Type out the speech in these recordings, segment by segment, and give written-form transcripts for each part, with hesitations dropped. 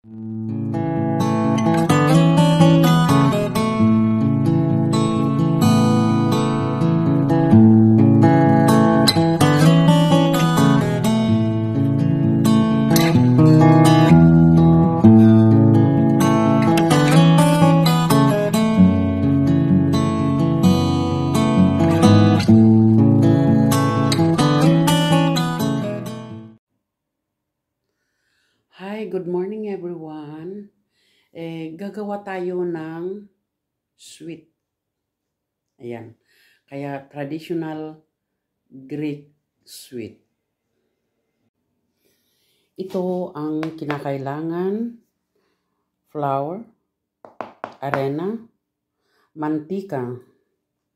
Hi, good morning everyone. Gagawa tayo ng sweet. Ayan. Kaya traditional Greek sweet. Ito ang kinakailangan: flour, arena, mantika.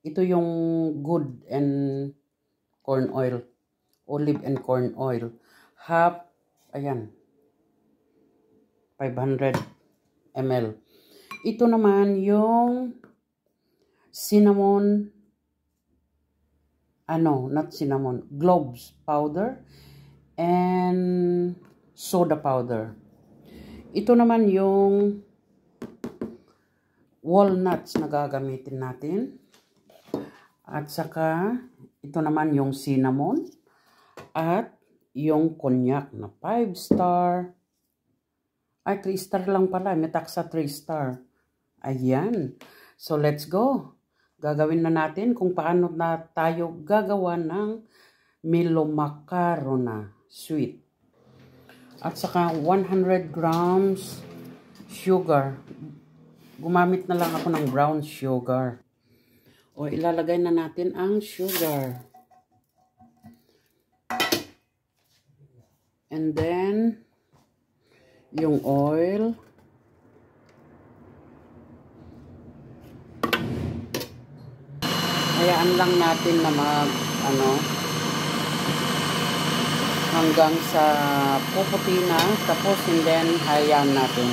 Ito yung good and corn oil, olive and corn oil. Half, ayan, 500 ml. Ito naman yung cinnamon, not cinnamon, cloves powder and soda powder. Ito naman yung walnuts na gagamitin natin. At saka ito naman yung cinnamon at yung cognac na 5 star. Ay, 3 star lang pala. May taksa 3 star. Ayan. So, let's go. Gagawin na natin kung paano na tayo gagawa ng Milo macarona sweet. At saka 100 grams sugar. Gumamit na lang ako ng brown sugar. O, ilalagay na natin ang sugar. And then yung oil. Hayaan lang natin na hanggang sa puputi na, tapos and then hayaan natin.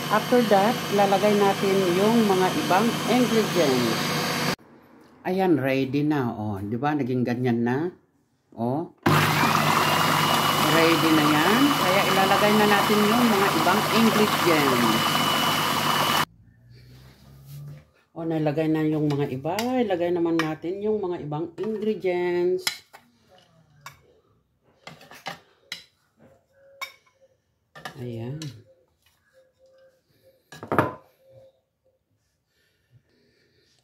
After that, lalagay natin yung mga ibang ingredients. Ayan, ready na. Oh, di ba? Naging ganyan na. Oh. Ready na yan. Kaya ilalagay na natin yung mga ibang ingredients. O, nalagay na yung mga iba. Ilagay naman natin yung mga ibang ingredients. Ayan.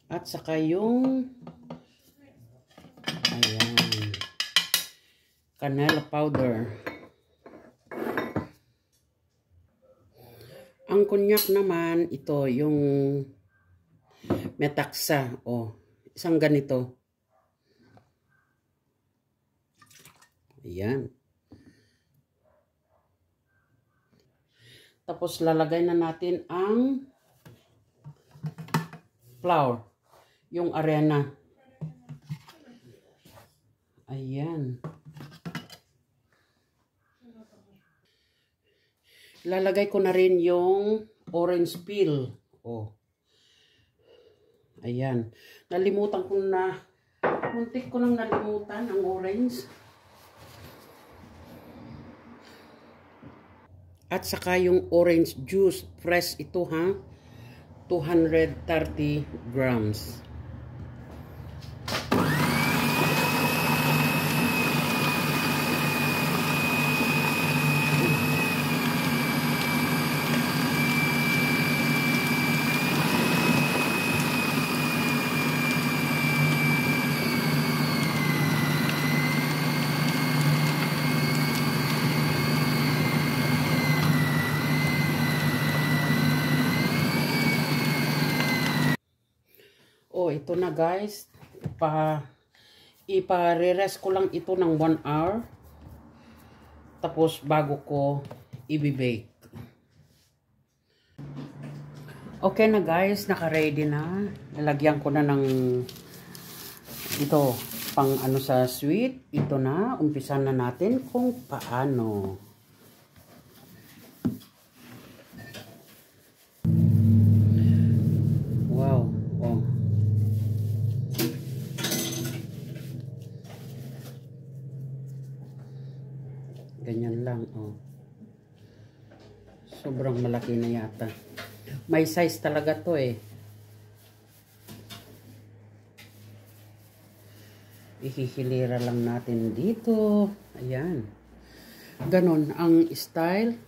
At saka yung canola powder. Ang cognac naman, ito yung metaksa. O, isang ganito. Ayan. Tapos lalagay na natin ang flour, yung arena. Ayan. Lalagay ko na rin yung orange peel. Oh. Ayan. Nalimutan ko na. Muntik ko nang nalimutan ang orange. At saka yung orange juice. Fresh ito ha. 230 grams. Oh, ito na guys. Ipa-re-rest ko lang ito ng 1 hour. Tapos bago ko i-bake. Okay na guys, naka-ready na. Lalagyan ko na ng ito pang sa sweet. Ito na, umpisan na natin kung paano. Wow, oh. Ganyan lang, oh. Sobrang malaki na yata. May size talaga to eh. Ihihilira lang natin dito. Ayan. Ganon ang style.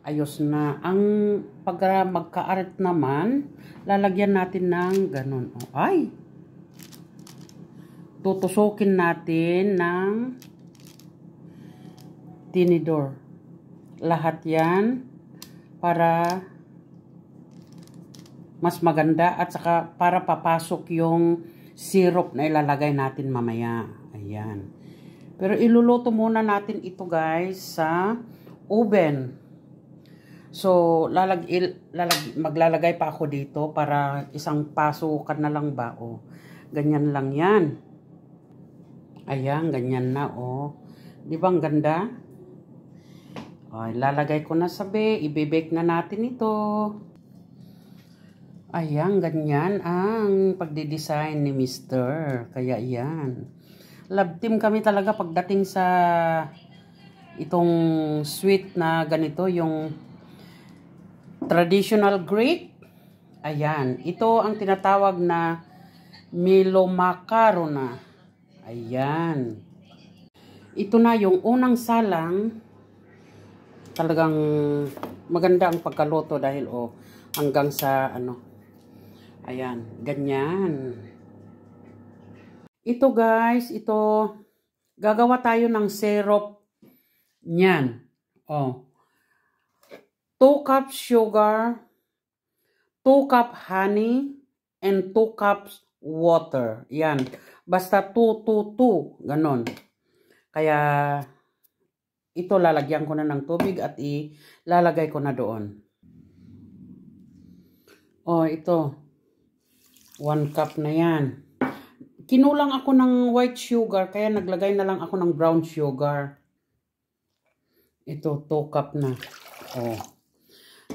Ayos na. Ang pag magka-art naman, lalagyan natin ng ganon. Oh, ay! Tutusukin natin ng tinidor. Lahat yan para mas maganda at saka para papasok yung syrup na ilalagay natin mamaya. Ayan. Pero iluluto muna natin ito guys sa oven. So, maglalagay pa ako dito para isang pasukan na lang ba. O, ganyan lang yan. Ayan, ganyan na. O, di ba ang ganda? O, lalagay ko na sabi. Ibibake na natin ito. Ayan, ganyan ang pagdidesign ni Mr. Kaya yan. Love team kami talaga pagdating sa itong sweet na ganito, yung traditional Greek. Ayan. Ito ang tinatawag na Milomacarona. Ayan. Ito na yung unang salang. Talagang maganda ang pagkaluto dahil hanggang sa ano. Ayan. Ganyan. Ito guys. Ito. Gagawa tayo ng syrup. Nyan. 2 cups sugar, 2 cup honey, and 2 cups water. Yan. Basta 2, 2, 2. Ganon. Kaya, ito lalagyan ko na ng tubig at ilalagay ko na doon. Ito. 1 cup na yan. Kinulang ako ng white sugar, kaya naglagay na lang ako ng brown sugar. Ito, 2 cup na.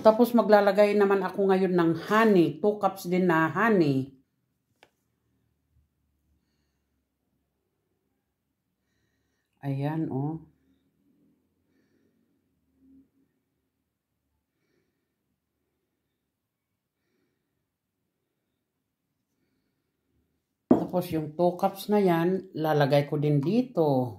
Tapos maglalagay naman ako ngayon ng honey. 2 cups din na honey. Ayan, Tapos yung 2 cups na yan, lalagay ko din dito.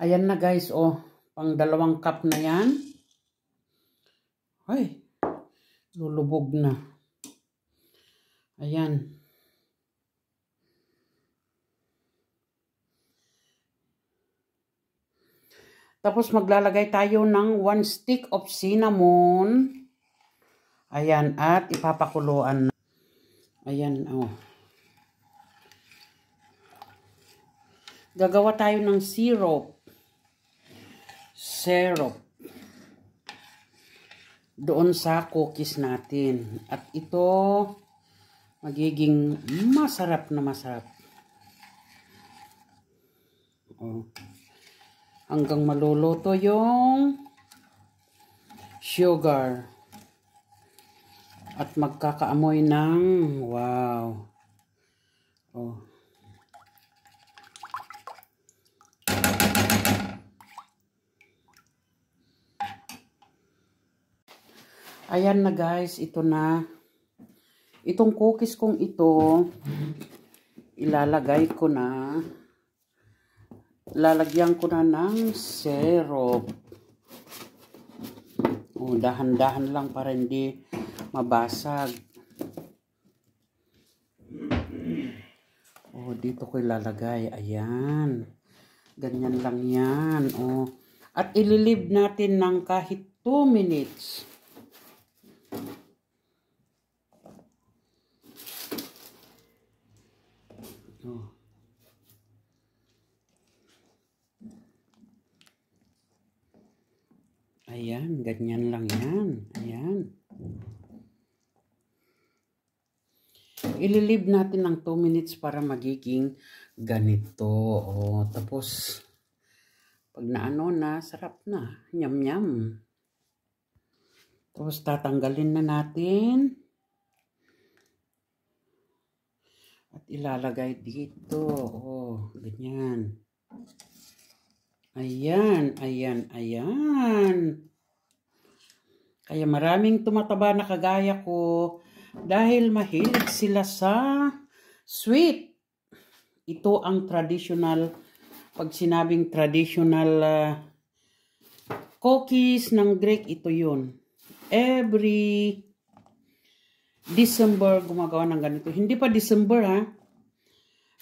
Ayan na guys, pang 2 cup na yan. Ay, lulubog na. Ayan. Tapos maglalagay tayo ng 1 stick of cinnamon. Ayan, at ipapakuluan na. Ayan, Gagawa tayo ng syrup. Doon sa cookies natin. At ito magiging masarap na masarap. Hanggang maluluto yung sugar. At magkakaamoy ng wow. Ayan na guys, ito na. Itong cookies kong ito, ilalagay ko na. Lalagyan ko na ng syrup. Dahan-dahan lang para hindi mabasag. Dito ko ilalagay. Ayan. Ganyan lang yan. At ililib natin ng kahit 2 minutes. Ayan, ganyan lang yan. Ayan. Ililib natin ng 2 minutes para magiging ganito. Tapos, Pag naano na, sarap na. Yum, yum. Tapos tatanggalin na natin. At ilalagay dito. Oh, ganyan. Ayan, ayan, ayan. Kaya maraming tumataba na kagaya ko dahil mahilig sila sa sweet. Ito ang traditional, pag sinabing traditional cookies ng Greek, ito yun. Every December gumagawa ng ganito. Hindi pa December ha.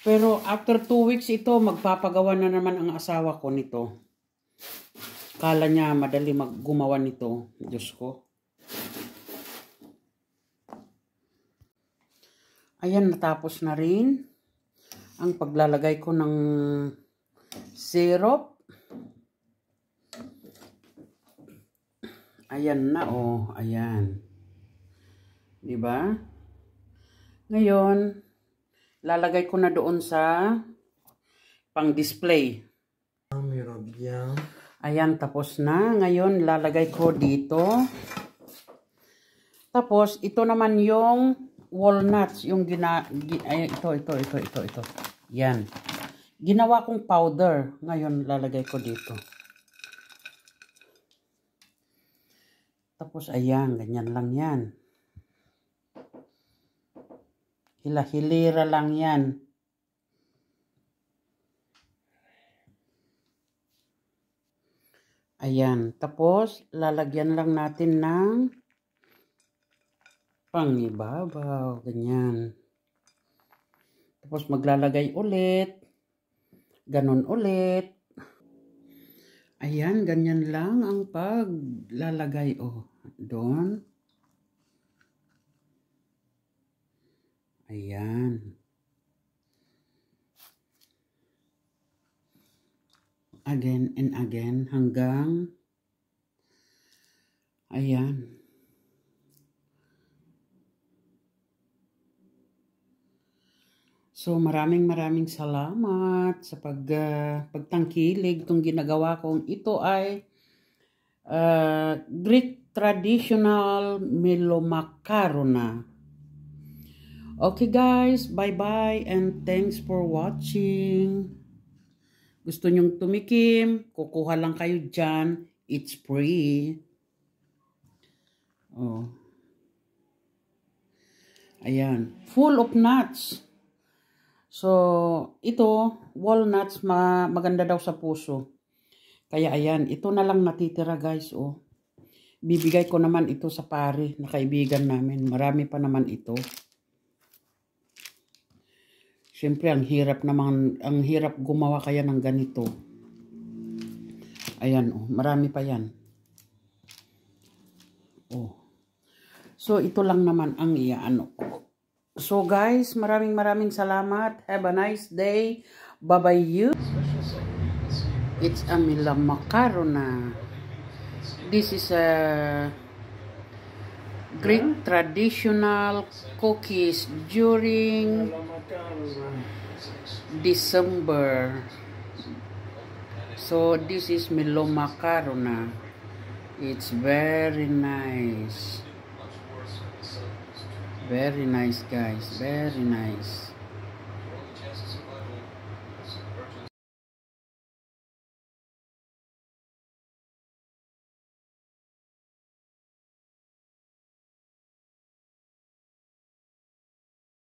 Pero after 2 weeks ito, magpapagawa na naman ang asawa ko nito. Kala niya madali gumawa nito. Diyos ko. Ayan, natapos na rin ang paglalagay ko ng syrup. Ayan na oh, ayan. Diba? Ngayon, lalagay ko na doon sa pang-display. Ayan, tapos na. Ngayon, lalagay ko dito. Tapos, ito naman yung walnuts. Yung ito. Yan. Ginawa kong powder. Ngayon, lalagay ko dito. Tapos, ayan. Ganyan lang yan. Hila-hilira lang yan. Ayan. Tapos, lalagyan lang natin ng pangibabaw. Ganyan. Tapos, maglalagay ulit. Ganon ulit. Ayan. Ganyan lang ang paglalagay. Oh, doon. Ayan. Again and again hanggang ayan. So maraming salamat sa pagtangkilig itong ginagawa kong ito ay Greek traditional melomakarona. Okay guys, bye-bye and thanks for watching. Gusto nyong tumikim, kukuha lang kayo dyan. It's free. Oh. Ayan. Full of nuts. So, ito, walnuts, maganda daw sa puso. Kaya ayan, ito na lang natitira guys. Oh. Bibigay ko naman ito sa pare na kaibigan namin. Marami pa naman ito. Siyempre, ang hirap gumawa kaya ng ganito. Ayan, oh, marami pa yan. Oh. So, ito lang naman ang iaano ko. So, guys, maraming salamat. Have a nice day. Bye-bye you. It's a melomakarona. This is a Greek traditional cookies during December. So this is melomakarona. It's very nice. Very nice guys. Very nice.